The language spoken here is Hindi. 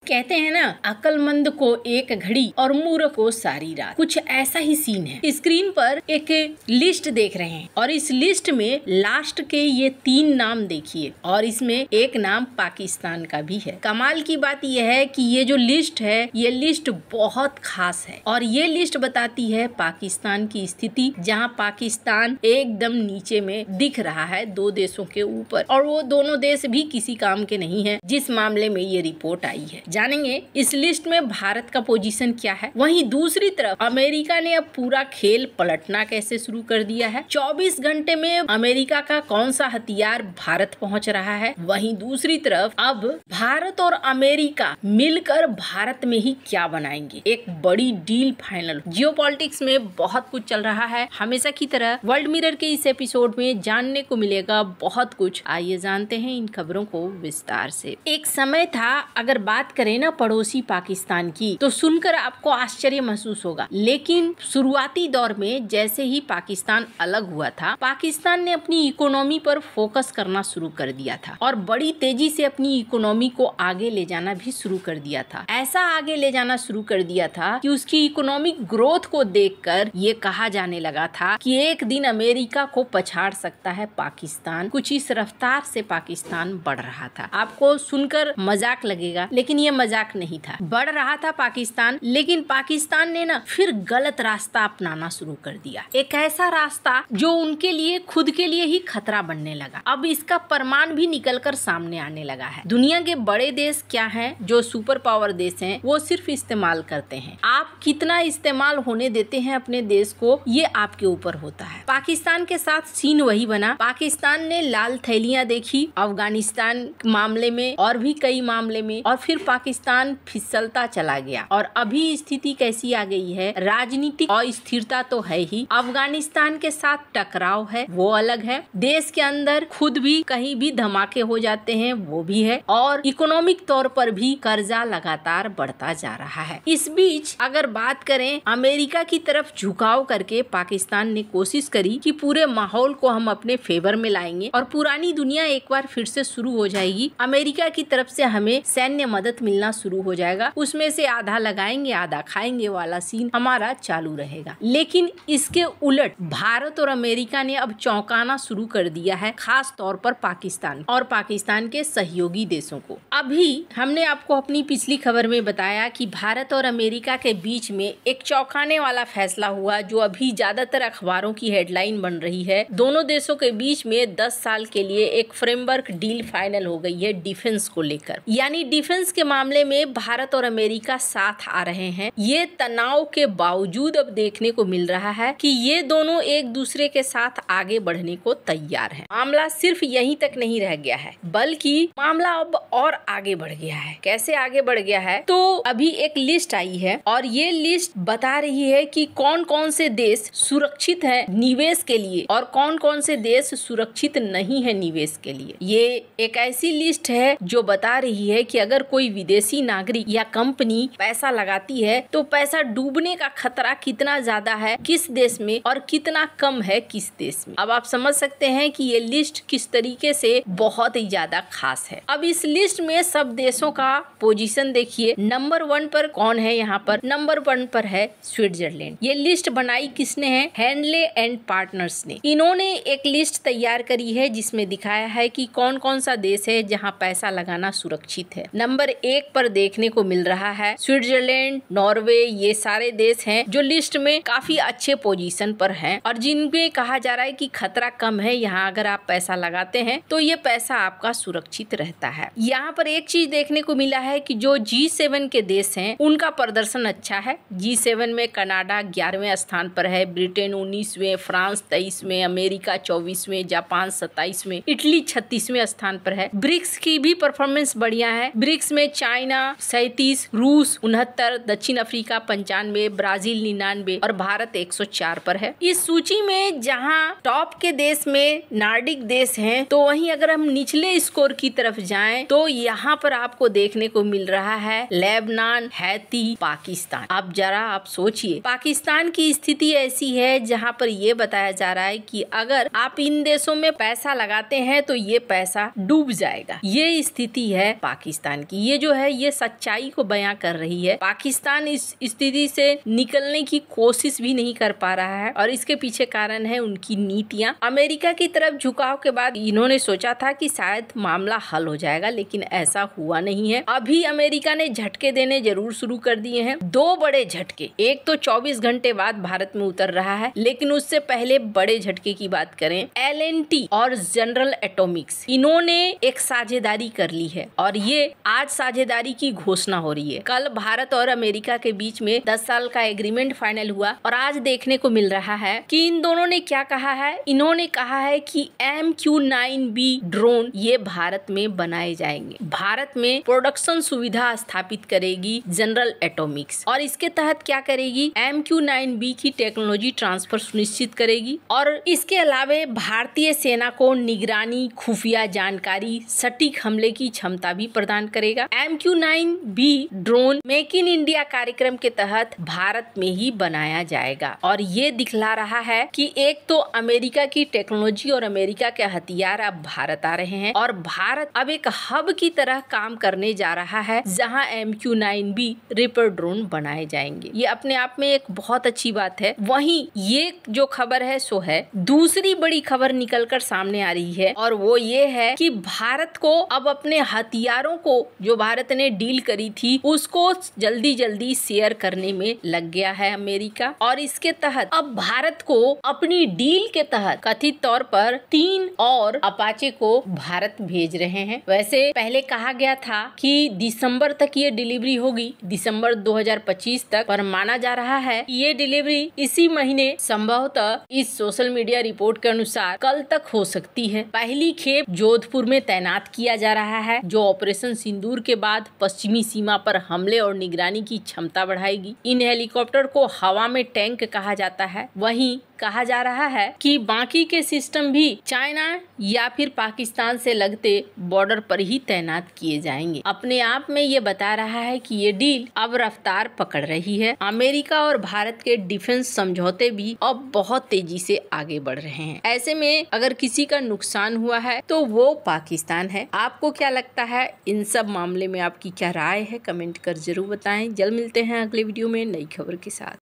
कहते हैं ना, अक्लमंद को एक घड़ी और मूर्ख को सारी रात। कुछ ऐसा ही सीन है। स्क्रीन पर एक लिस्ट देख रहे हैं और इस लिस्ट में लास्ट के ये 3 नाम देखिए और इसमें एक नाम पाकिस्तान का भी है। कमाल की बात यह है कि ये जो लिस्ट है, ये लिस्ट बहुत खास है और ये लिस्ट बताती है पाकिस्तान की स्थिति, जहां पाकिस्तान एकदम नीचे में दिख रहा है 2 देशों के ऊपर, और वो दोनों देश भी किसी काम के नहीं है जिस मामले में ये रिपोर्ट आई है। जानेंगे इस लिस्ट में भारत का पोजीशन क्या है। वहीं दूसरी तरफ अमेरिका ने अब पूरा खेल पलटना कैसे शुरू कर दिया है। 24 घंटे में अमेरिका का कौन सा हथियार भारत पहुंच रहा है। वहीं दूसरी तरफ अब भारत और अमेरिका मिलकर भारत में ही क्या बनाएंगे, एक बड़ी डील फाइनल। जियोपॉलिटिक्स में बहुत कुछ चल रहा है। हमेशा की तरह वर्ल्ड मिरर के इस एपिसोड में जानने को मिलेगा बहुत कुछ। आइए जानते हैं इन खबरों को विस्तार से। एक समय था, अगर बात करें ना पड़ोसी पाकिस्तान की, तो सुनकर आपको आश्चर्य महसूस होगा, लेकिन शुरुआती दौर में जैसे ही पाकिस्तान अलग हुआ था, पाकिस्तान ने अपनी इकोनॉमी पर फोकस करना शुरू कर दिया था और बड़ी तेजी से अपनी इकोनॉमी को आगे ले जाना भी शुरू कर दिया था। ऐसा आगे ले जाना शुरू कर दिया था कि उसकी इकोनॉमिक ग्रोथ को देखकर ये कहा जाने लगा था कि एक दिन अमेरिका को पछाड़ सकता है पाकिस्तान। कुछ इस रफ्तार से पाकिस्तान बढ़ रहा था। आपको सुनकर मजाक लगेगा, लेकिन ये मजाक नहीं था। बढ़ रहा था पाकिस्तान, लेकिन पाकिस्तान ने ना फिर गलत रास्ता अपनाना शुरू कर दिया। एक ऐसा रास्ता जो उनके लिए खुद के लिए ही खतरा बनने लगा। अब इसका प्रमाण भी निकलकर सामने आने लगा है। दुनिया के बड़े देश क्या हैं, जो सुपर पावर देश हैं, वो सिर्फ इस्तेमाल करते हैं। आप कितना इस्तेमाल होने देते हैं अपने देश को, ये आपके ऊपर होता है। पाकिस्तान के साथ सीन वही बना। पाकिस्तान ने लाल थैलियां देखी अफगानिस्तान मामले में और भी कई मामले में, और फिर पाकिस्तान फिसलता चला गया। और अभी स्थिति कैसी आ गई है, राजनीतिक अस्थिरता तो है ही, अफगानिस्तान के साथ टकराव है वो अलग है, देश के अंदर खुद भी कहीं भी धमाके हो जाते हैं वो भी है, और इकोनॉमिक तौर पर भी कर्जा लगातार बढ़ता जा रहा है। इस बीच अगर बात करें, अमेरिका की तरफ झुकाव करके पाकिस्तान ने कोशिश करी कि पूरे माहौल को हम अपने फेवर में लाएंगे और पुरानी दुनिया एक बार फिर से शुरू हो जाएगी। अमेरिका की तरफ से हमें सैन्य मदद मिलना शुरू हो जाएगा, उसमें से आधा लगाएंगे आधा खाएंगे वाला सीन हमारा चालू रहेगा। लेकिन इसके उलट भारत और अमेरिका ने अब चौंकाना शुरू कर दिया है, खास तौर पर पाकिस्तान और पाकिस्तान के सहयोगी देशों को। अभी हमने आपको अपनी पिछली खबर में बताया कि भारत और अमेरिका के बीच में एक चौंकाने वाला फैसला हुआ, जो अभी ज्यादातर अखबारों की हेडलाइन बन रही है। दोनों देशों के बीच में 10 साल के लिए एक फ्रेमवर्क डील फाइनल हो गई है डिफेंस को लेकर। यानी डिफेंस के मामले में भारत और अमेरिका साथ आ रहे हैं। ये तनाव के बावजूद अब देखने को मिल रहा है कि ये दोनों एक दूसरे के साथ आगे बढ़ने को तैयार हैं। मामला सिर्फ यहीं तक नहीं रह गया है, बल्कि मामला अब और आगे बढ़ गया है। कैसे आगे बढ़ गया है, तो अभी एक लिस्ट आई है और ये लिस्ट बता रही है कि कौन कौन से देश सुरक्षित है निवेश के लिए और कौन कौन से देश सुरक्षित नहीं है निवेश के लिए। ये एक ऐसी लिस्ट है जो बता रही है कि अगर कोई विदेशी नागरिक या कंपनी पैसा लगाती है तो पैसा डूबने का खतरा कितना ज्यादा है किस देश में और कितना कम है किस देश में। अब आप समझ सकते हैं कि ये लिस्ट किस तरीके से बहुत ही ज्यादा खास है। अब इस लिस्ट में सब देशों का पोजीशन देखिए। नंबर 1 पर कौन है, यहाँ पर नंबर 1 पर है स्विट्जरलैंड। ये लिस्ट बनाई किसने है, हैंडले एंड पार्टनर्स ने। इन्होंने एक लिस्ट तैयार करी है जिसमें दिखाया है कि कौन कौन सा देश है जहाँ पैसा लगाना सुरक्षित है। नंबर 1 पर देखने को मिल रहा है स्विट्जरलैंड, नॉर्वे, ये सारे देश हैं जो लिस्ट में काफी अच्छे पोजीशन पर हैं और जिनमें कहा जा रहा है कि खतरा कम है। यहाँ अगर आप पैसा लगाते हैं तो ये पैसा आपका सुरक्षित रहता है। यहाँ पर एक चीज देखने को मिला है कि जो G7 के देश हैं उनका प्रदर्शन अच्छा है। G7 में कनाडा 11वें स्थान पर है, ब्रिटेन 19वें, फ्रांस 23वें, अमेरिका 24वें, जापान 27वें, इटली 36वें स्थान पर है। ब्रिक्स की भी परफॉर्मेंस बढ़िया है। ब्रिक्स में चाइना 37, रूस 69, दक्षिण अफ्रीका 95, ब्राजील 99 और भारत 104 पर है। इस सूची में जहां टॉप के देश में नार्डिक देश हैं, तो वहीं अगर हम निचले स्कोर की तरफ जाएं तो यहाँ पर आपको देखने को मिल रहा है लेबनान, हैती, पाकिस्तान। अब जरा आप सोचिए, पाकिस्तान की स्थिति ऐसी है जहाँ पर ये बताया जा रहा है कि अगर आप इन देशों में पैसा लगाते हैं तो ये पैसा डूब जाएगा। ये स्थिति है पाकिस्तान की। ये जो है ये सच्चाई को बयां कर रही है। पाकिस्तान इस स्थिति से निकलने की कोशिश भी नहीं कर पा रहा है और इसके पीछे कारण है उनकी नीतियां। अमेरिका की तरफ झुकाव के बाद इन्होंने सोचा था कि शायद मामला हल हो जाएगा, लेकिन ऐसा हुआ नहीं है। अभी अमेरिका ने झटके देने जरूर शुरू कर दिए हैं, 2 बड़े झटके। एक तो 24 घंटे बाद भारत में उतर रहा है, लेकिन उससे पहले बड़े झटके की बात करें, LNT और जनरल एटॉमिक्स इन्होंने एक साझेदारी कर ली है और ये आज साझेदारी की घोषणा हो रही है। कल भारत और अमेरिका के बीच में 10 साल का एग्रीमेंट फाइनल हुआ और आज देखने को मिल रहा है कि इन दोनों ने क्या कहा है। इन्होंने कहा है कि MQ-9B ड्रोन ये भारत में बनाए जाएंगे। भारत में प्रोडक्शन सुविधा स्थापित करेगी जनरल एटॉमिक्स और इसके तहत क्या करेगी, MQ-9B की टेक्नोलॉजी ट्रांसफर सुनिश्चित करेगी और इसके अलावे भारतीय सेना को निगरानी, खुफिया जानकारी, सटीक हमले की क्षमता भी प्रदान करेगा। MQ-9B drone make in India कार्यक्रम के तहत भारत में ही बनाया जाएगा और ये दिखला रहा है कि एक तो अमेरिका की टेक्नोलॉजी और अमेरिका के हथियार अब भारत आ रहे हैं और भारत अब एक हब की तरह काम करने जा रहा है जहां MQ-9B रिपर ड्रोन बनाए जाएंगे। ये अपने आप में एक बहुत अच्छी बात है। वहीं ये जो खबर है सो है, दूसरी बड़ी खबर निकलकर सामने आ रही है और वो ये है कि भारत को अब अपने हथियारों को जो भारत ने डील करी थी उसको जल्दी जल्दी शेयर करने में लग गया है अमेरिका और इसके तहत अब भारत को अपनी डील के तहत कथित तौर पर 3 और अपाचे को भारत भेज रहे हैं। वैसे पहले कहा गया था कि दिसंबर तक ये डिलीवरी होगी, दिसंबर 2025 तक, पर माना जा रहा है कि ये डिलीवरी इसी महीने संभवतः इस सोशल मीडिया रिपोर्ट के अनुसार कल तक हो सकती है। पहली खेप जोधपुर में तैनात किया जा रहा है जो ऑपरेशन सिंदूर के बाद पश्चिमी सीमा पर हमले और निगरानी की क्षमता बढ़ाएगी। इन हेलीकॉप्टर को हवा में टैंक कहा जाता है। वहीं कहा जा रहा है कि बाकी के सिस्टम भी चाइना या फिर पाकिस्तान से लगते बॉर्डर पर ही तैनात किए जाएंगे। अपने आप में ये बता रहा है कि ये डील अब रफ्तार पकड़ रही है। अमेरिका और भारत के डिफेंस समझौते भी अब बहुत तेजी से आगे बढ़ रहे हैं। ऐसे में अगर किसी का नुकसान हुआ है तो वो पाकिस्तान है। आपको क्या लगता है इन सब मामले में, आपकी क्या राय है, कमेंट कर जरूर बताएं। जल्द मिलते हैं अगले वीडियो में नई खबर के साथ।